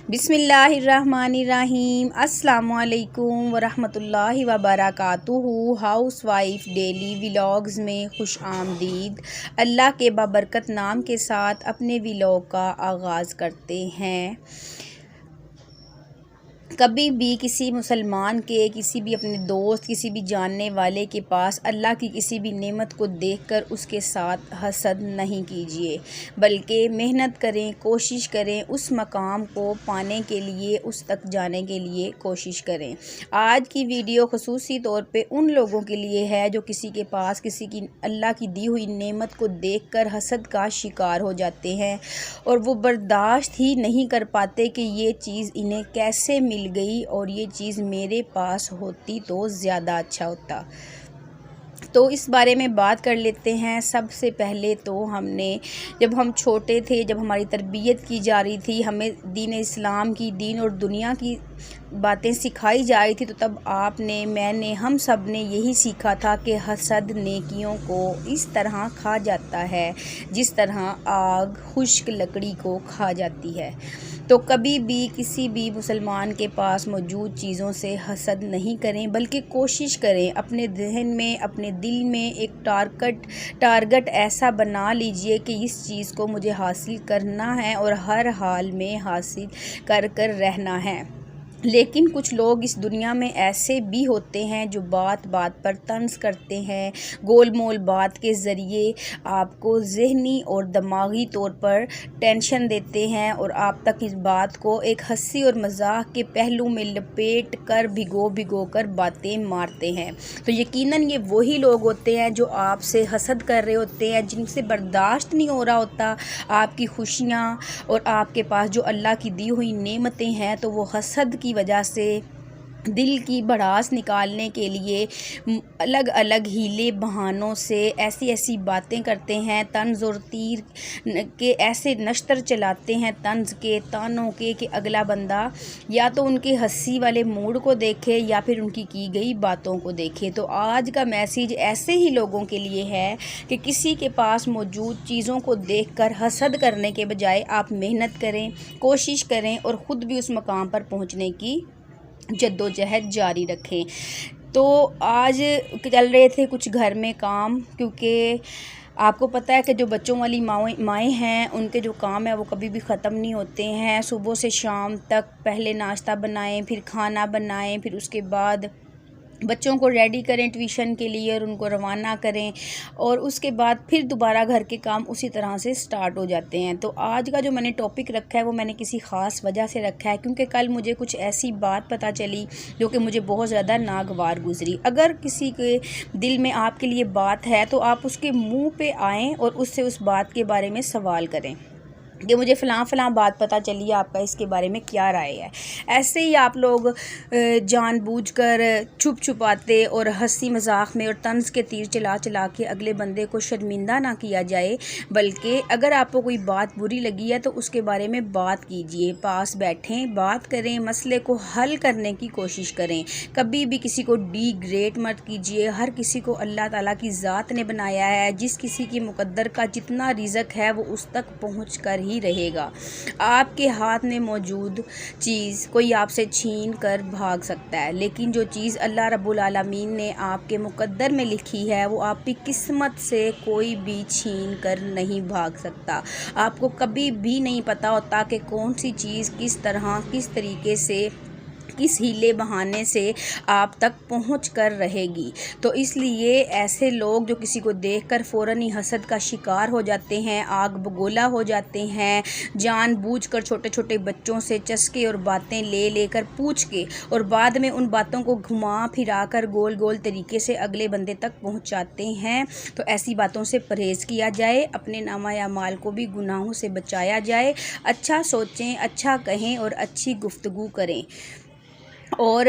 बिस्मिल्लाहिर्रहमानिर्रहीम। अस्सलामुअलैकुम वरहमतुल्लाहि वबरकातुहू। हाउस वाइफ डेली व्लॉग्स में खुश आमदीद। अल्लाह के बाबरकत नाम के साथ अपने व्लॉग का आगाज़ करते हैं। कभी भी किसी मुसलमान के, किसी भी अपने दोस्त, किसी भी जानने वाले के पास अल्लाह की किसी भी नेमत को देखकर उसके साथ हसद नहीं कीजिए, बल्कि मेहनत करें, कोशिश करें, उस मकाम को पाने के लिए, उस तक जाने के लिए कोशिश करें। आज की वीडियो ख़ुसूसी तौर पे उन लोगों के लिए है जो किसी के पास किसी की अल्लाह की दी हुई नेमत को देखकर हसद का शिकार हो जाते हैं और वो बर्दाश्त ही नहीं कर पाते कि ये चीज़ इन्हें कैसे मिल गई और ये चीज़ मेरे पास होती तो ज़्यादा अच्छा होता। तो इस बारे में बात कर लेते हैं। सबसे पहले तो हमने, जब हम छोटे थे, जब हमारी तरबियत की जा रही थी, हमें दीन इस्लाम की, दीन और दुनिया की बातें सिखाई जा रही थी, तो तब आपने, मैंने, हम सब ने यही सीखा था कि हसद नेकियों को इस तरह खा जाता है जिस तरह आग खुश्क लकड़ी को खा जाती है। तो कभी भी किसी भी मुसलमान के पास मौजूद चीज़ों से हसद नहीं करें, बल्कि कोशिश करें, अपने जहन में, अपने दिल में एक टारगेट ऐसा बना लीजिए कि इस चीज़ को मुझे हासिल करना है और हर हाल में हासिल कर रहना है। लेकिन कुछ लोग इस दुनिया में ऐसे भी होते हैं जो बात बात पर तंज करते हैं, गोल मोल बात के ज़रिए आपको ज़हनी और दिमागी तौर पर टेंशन देते हैं और आप तक इस बात को एक हंसी और मजाक के पहलू में लपेट कर भिगो कर बातें मारते हैं। तो यकीनन ये वही लोग होते हैं जो आपसे हसद कर रहे होते हैं, जिनसे बर्दाश्त नहीं हो रहा होता आपकी खुशियाँ और आपके पास जो अल्लाह की दी हुई नेमतें हैं, तो वो हसद की वजह से दिल की भड़ास निकालने के लिए अलग अलग हीले बहानों से ऐसी बातें करते हैं, तंज और तीर के ऐसे नश्तर चलाते हैं, तंज के, तानों के, कि अगला बंदा या तो उनके हंसी वाले मूड को देखे या फिर उनकी की गई बातों को देखे। तो आज का मैसेज ऐसे ही लोगों के लिए है कि किसी के पास मौजूद चीज़ों को देखकर हसद करने के बजाय आप मेहनत करें, कोशिश करें और ख़ुद भी उस मकाम पर पहुंचने की जद्दोजहद जारी रखें। तो आज चल रहे थे कुछ घर में काम, क्योंकि आपको पता है कि जो बच्चों वाली माएँ हैं, उनके जो काम है वो कभी भी ख़त्म नहीं होते हैं। सुबह से शाम तक पहले नाश्ता बनाएं, फिर खाना बनाएं, फिर उसके बाद बच्चों को रेडी करें ट्यूशन के लिए और उनको रवाना करें, और उसके बाद फिर दोबारा घर के काम उसी तरह से स्टार्ट हो जाते हैं। तो आज का जो मैंने टॉपिक रखा है वो मैंने किसी ख़ास वजह से रखा है, क्योंकि कल मुझे कुछ ऐसी बात पता चली जो कि मुझे बहुत ज़्यादा नागवार गुजरी। अगर किसी के दिल में आपके लिए बात है तो आप उसके मुँह पर आएँ और उससे उस बात के बारे में सवाल करें कि मुझे फ़लाँ बात पता चली है, आपका इसके बारे में क्या राय है। ऐसे ही आप लोग जानबूझकर छुपाते और हंसी मजाक में और तंज के तीर चला के अगले बंदे को शर्मिंदा ना किया जाए, बल्कि अगर आपको कोई बात बुरी लगी है तो उसके बारे में बात कीजिए, पास बैठें, बात करें, मसले को हल करने की कोशिश करें। कभी भी किसी को डिग्रेड मत कीजिए। हर किसी को अल्लाह ताला की ज़ात ने बनाया है, जिस किसी की मुकद्दर का जितना रिज़्क है वो उस तक पहुँच कर ही रहेगा। आपके हाथ में मौजूद चीज़ कोई आपसे छीन कर भाग सकता है, लेकिन जो चीज़ अल्लाह रब्बुल आलमीन ने आपके मुकद्दर में लिखी है वो आपकी किस्मत से कोई भी छीन कर नहीं भाग सकता। आपको कभी भी नहीं पता होता कि कौन सी चीज़ किस तरह, किस तरीके से, किस हीले बहाने से आप तक पहुंच कर रहेगी। तो इसलिए ऐसे लोग जो किसी को देखकर फ़ौरन ही हसद का शिकार हो जाते हैं, आग बगोला हो जाते हैं, जानबूझकर छोटे छोटे बच्चों से चस्के और बातें लेकर पूछ के और बाद में उन बातों को घुमा फिरा कर गोल तरीके से अगले बंदे तक पहुंचाते हैं। तो ऐसी बातों से परहेज़ किया जाए, अपने नामा या माल को भी गुनाहों से बचाया जाए। अच्छा सोचें, अच्छा कहें और अच्छी गुफ्तगू करें। اور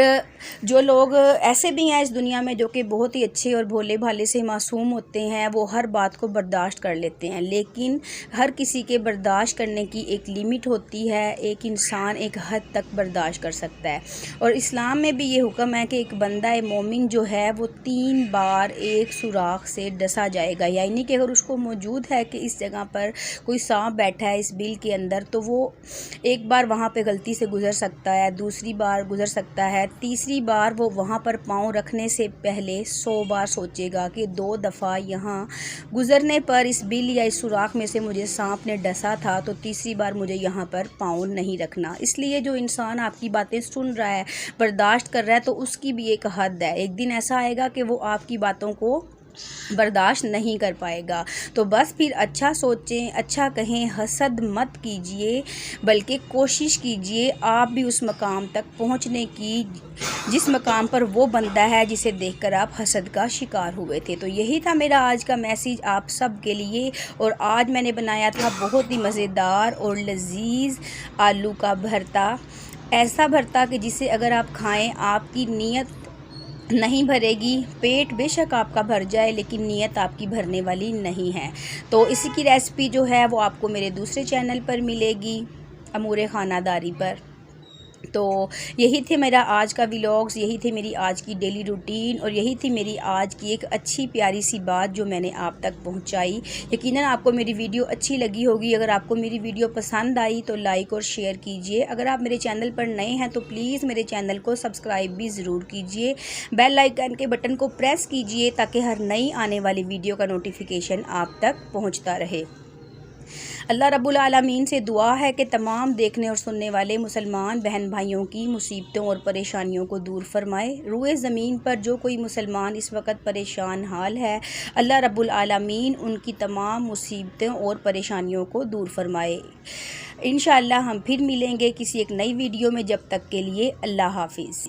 جو لوگ ایسے بھی ہیں اس دنیا میں جو کہ بہت ہی اچھے اور بھولے بھالے سے معصوم ہوتے ہیں، وہ ہر بات کو برداشت کر لیتے ہیں، لیکن ہر کسی کے برداشت کرنے کی ایک لیمٹ ہوتی ہے، ایک انسان ایک حد تک برداشت کر سکتا ہے۔ اور اسلام میں بھی یہ حکم ہے کہ ایک بندہ مومن جو ہے وہ 3 بار ایک سوراخ سے ڈسا جائے گا، یعنی کہ اگر اس کو موجود ہے کہ اس جگہ پر کوئی سانپ بیٹھا ہے اس بل کے اندر، تو وہ ایک بار وہاں پہ غلطی سے گزر سکتا ہے، دوسری بار گزر سکتا ہے، تیسری بار وہ وہاں پر پاؤں رکھنے سے پہلے 100 بار سوچے گا کہ 2 دفعہ یہاں گزرنے پر اس بل یا اس سوراخ میں سے مجھے سانپ نے ڈسا تھا، تو تیسری بار مجھے یہاں پر پاؤں نہیں رکھنا۔ اس لیے جو انسان آپ کی باتیں سن رہا ہے، برداشت کر رہا ہے، تو اس کی بھی ایک حد ہے۔ ایک دن ایسا آئے گا کہ وہ آپ کی باتوں کو برداشت نہیں کر پائے گا، تو بس پھر اچھا سوچیں، اچھا کہیں، حسد مت کیجئے، بلکہ کوشش کیجئے آپ بھی اس مقام تک پہنچنے کی جس مقام پر وہ بندہ ہے جسے دیکھ کر آپ حسد کا شکار ہوئے تھے۔ تو یہی تھا میرا آج کا میسیج آپ سب کے لیے، اور آج میں نے بنایا تھا بہت ہی مزیدار اور لذیذ آلو کا بھرتا، ایسا بھرتا کہ جسے اگر آپ کھائیں آپ کی نیت نہیں بھرے گی، پیٹ بے شک آپ کا بھر جائے لیکن نیت آپ کی بھرنے والی نہیں ہے۔ تو اسی کی ریسپی جو ہے وہ آپ کو میرے دوسرے چینل پر ملے گی، امور خانہ داری پر۔ تو یہی تھے میرا آج کا ویلاگز، یہی تھی میری آج کی ڈیلی روٹین، اور یہی تھی میری آج کی ایک اچھی پیاری سی بات جو میں نے آپ تک پہنچائی۔ یقیناً آپ کو میری ویڈیو اچھی لگی ہوگی۔ اگر آپ کو میری ویڈیو پسند آئی تو لائک اور شیئر کیجئے۔ اگر آپ میرے چینل پر نئے ہیں تو پلیز میرے چینل کو سبسکرائب بھی ضرور کیجئے، بیل آئیکن کے بٹن کو پریس کیجئے تاکہ ہر نئی آنے والی ویڈیو کا نوٹیفیکیشن آپ تک پہنچتا رہے۔ اللہ رب العالمین سے دعا ہے کہ تمام دیکھنے اور سننے والے مسلمان بہن بھائیوں کی مصیبتوں اور پریشانیوں کو دور فرمائے۔ روئے زمین پر جو کوئی مسلمان اس وقت پریشان حال ہے، اللہ رب العالمین ان کی تمام مصیبتوں اور پریشانیوں کو دور فرمائے۔ انشاءاللہ ہم پھر ملیں گے کسی ایک نئی ویڈیو میں، جب تک کے لیے اللہ حافظ۔